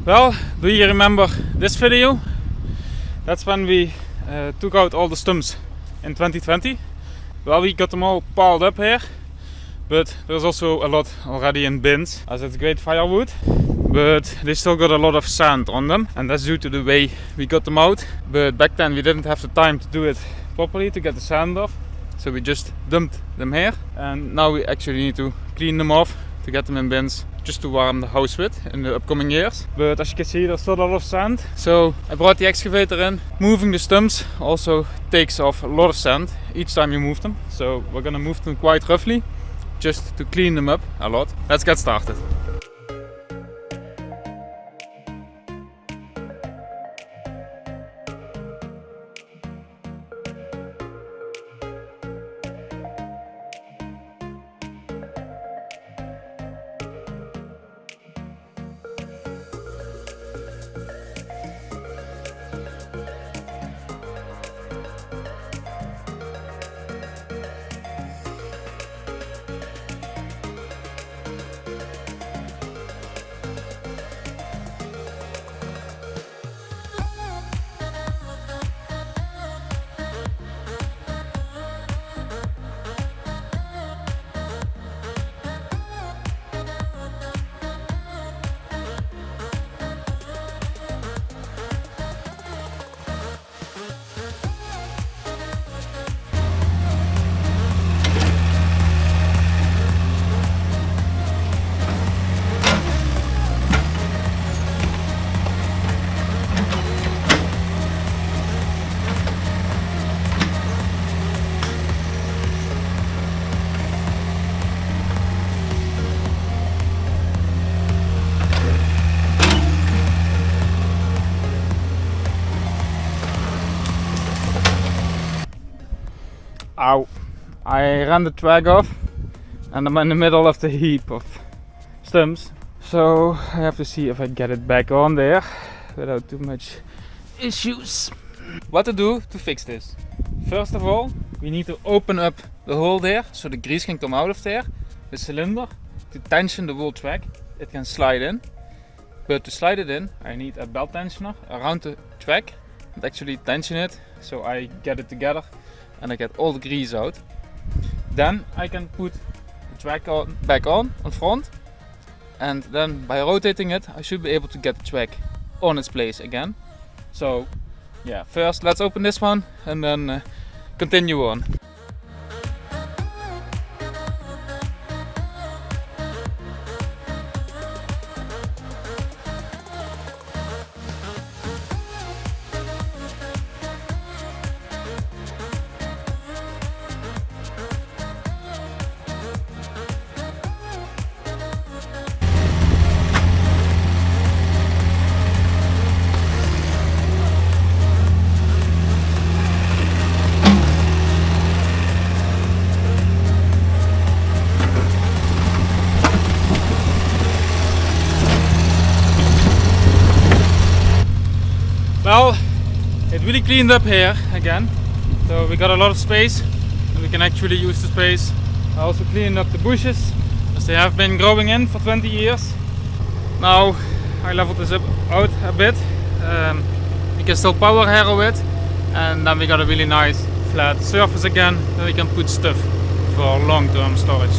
Well, do you remember this video? That's when we took out all the stumps in 2020. Well, we got them all piled up here, but there's also a lot already in bins, as it's great firewood, but they still got a lot of sand on them, and that's due to the way we got them out. But back then we didn't have the time to do it properly to get the sand off, so we just dumped them here, and now we actually need to clean them off to get them in bins, just to warm the house with in the upcoming years. But as you can see, there's still a lot of sand, so I brought the excavator in. Moving the stumps also takes off a lot of sand each time you move them, so we're gonna move them quite roughly just to clean them up a lot. Let's get started. Ow! I ran the track off and I'm in the middle of the heap of stumps, so I have to see if I get it back on there without too much issues. What to do to fix this? First of all, we need to open up the hole there so the grease can come out of there. The cylinder, to tension the whole track, it can slide in. But to slide it in, I need a belt tensioner around the track and actually tension it so I get it together and I get all the grease out. Then I can put the track back on front, and then by rotating it I should be able to get the track on its place again. So yeah, first let's open this one and then continue on. Well, it really cleaned up here again, so we got a lot of space and we can actually use the space. I also cleaned up the bushes as they have been growing in for 20 years. Now I leveled this out a bit. We can still power harrow it, and then we got a really nice flat surface again where we can put stuff for long-term storage.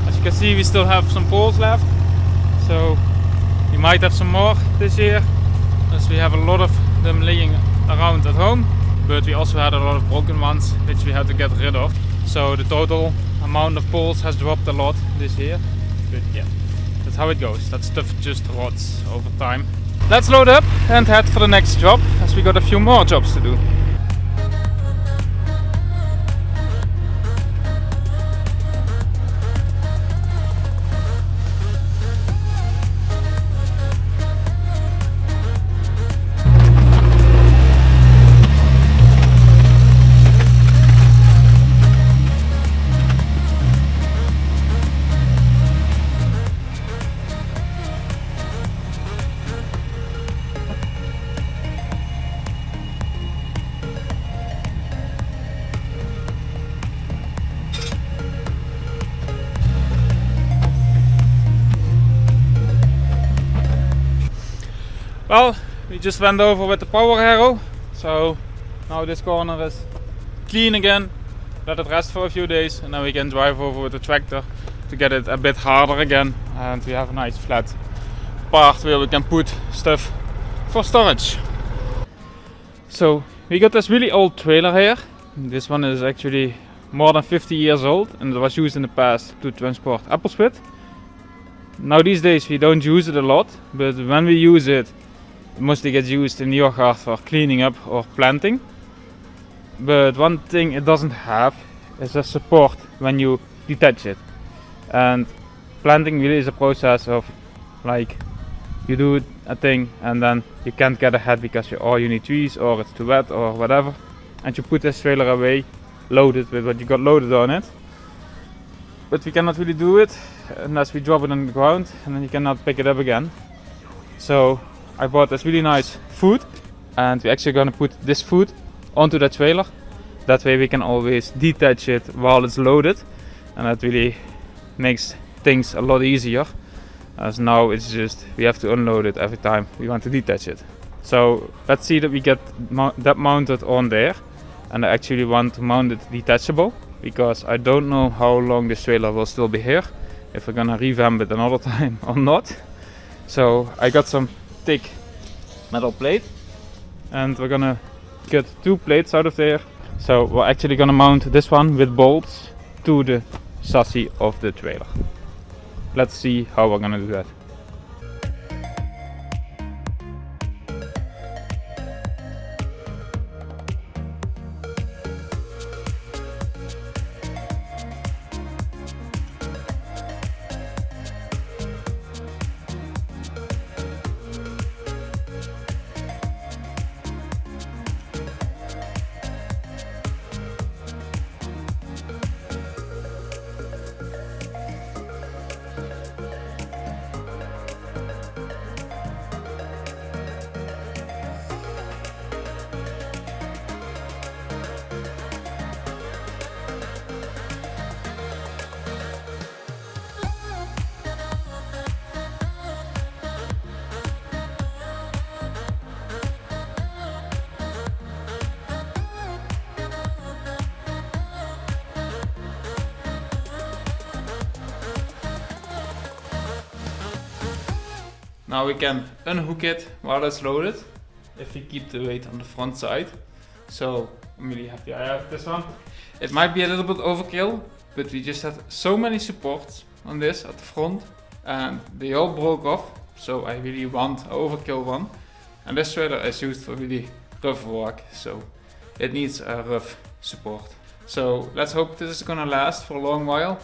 As you can see, we still have some poles left, so we might have some more this year, as we have a lot of them laying around at home, but we also had a lot of broken ones which we had to get rid of. So the total amount of poles has dropped a lot this year, but yeah, that's how it goes. That stuff just rots over time. Let's load up and head for the next job, as we got a few more jobs to do. Well, we just went over with the power harrow, so now this corner is clean again. Let it rest for a few days and then we can drive over with the tractor to get it a bit harder again, and we have a nice flat part where we can put stuff for storage. So we got this really old trailer here. This one is actually more than 50 years old and it was used in the past to transport apples with. Now these days we don't use it a lot, but when we use it, it mostly gets used in your yard for cleaning up or planting. But one thing it doesn't have is a support when you detach it. And planting really is a process of like you do a thing and then you can't get ahead because you need trees or it's too wet or whatever. And you put this trailer away, loaded with what you got loaded on it. But we cannot really do it unless we drop it on the ground and then you cannot pick it up again. So I bought this really nice food and we're actually gonna put this food onto the trailer. That way we can always detach it while it's loaded, and that really makes things a lot easier, as now it's just we have to unload it every time we want to detach it. So let's see that we get that mounted on there, and I actually want to mount it detachable because I don't know how long this trailer will still be here, if we're gonna revamp it another time or not. So I got some thick metal plate and we're gonna cut 2 plates out of there. So we're actually gonna mount this one with bolts to the chassis of the trailer. Let's see how we're gonna do that. Now we can unhook it while it's loaded, if we keep the weight on the front side. So I'm really happy I have this one. It might be a little bit overkill, but we just had so many supports on this at the front and they all broke off. So I really want an overkill one. And this trailer is used for really rough work, so it needs a rough support. So let's hope this is gonna last for a long while.